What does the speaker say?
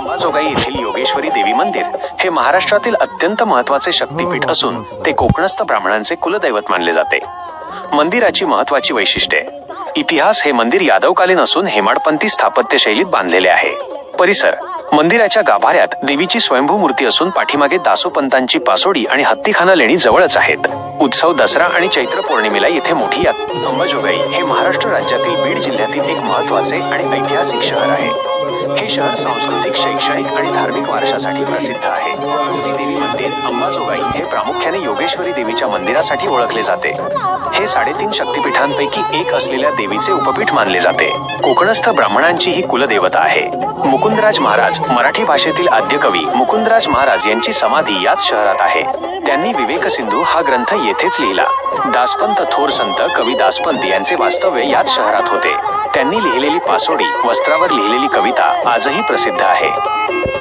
अंबाजोगाई येथील योगेश्वरी देवी मंदिर हे महाराष्ट्रातील अत्यंत महत्त्वाचे शक्तिपीठ असून ते कोकणस्थ ब्राह्मणांचे कुलदैवत मानले जाते। मंदिराची महत्त्वाची वैशिष्ट्ये। इतिहास। हे मंदिर यादवकालीन असून हेमाडपंथी स्थापत्य शैलीत बांधलेले आहे। परिसर। मंदिराच्या गाभाऱ्यात देवीची स्वयंभू मूर्ती असून पाठीमागे दासोपंतांची पासोडी आणि हत्तीखाना लेणी जवळच आहेत। उत्सव। दसरा आणि चैत्र पौर्णिमेला येथे मोठी यात्रा। अंबाजोगाई हे महाराष्ट्र राज्यातील बीड जिल्ह्यातील एक महत्त्वाचे आणि ऐतिहासिक शहर आहे। हे शहर सांस्कृतिक, शैक्षणिक आणि धार्मिक वारशासाठी प्रसिद्ध आहे। देवी मंदिर अंबाजोगाई हे प्रामुख्याने योगेश्वरी देवीच्या मंदिरासाठी ओळखले जाते। हे 3.5 शक्तिपीठांपैकी एक असलेल्या देवीचे उपपीठ मानले जाते। कोकणस्थ ब्राह्मणांची ही कुलदेवता आहे। मुकुंदराज महाराज। मराठी भाषेतील आद्य कवी मुकुंदराज महाराज यांची समाधी याच शहरात आहे। त्यांनी विवेक सिंधू हा ग्रंथ येथेच लिहिला। दासपंत। थोर संत कवी दासपंत यांचे वास्तव्य याच शहरात होते। त्यांनी लिहिलेली पासोडी, वस्त्रावर लिहिलेली कविता आजही प्रसिद्ध आहे।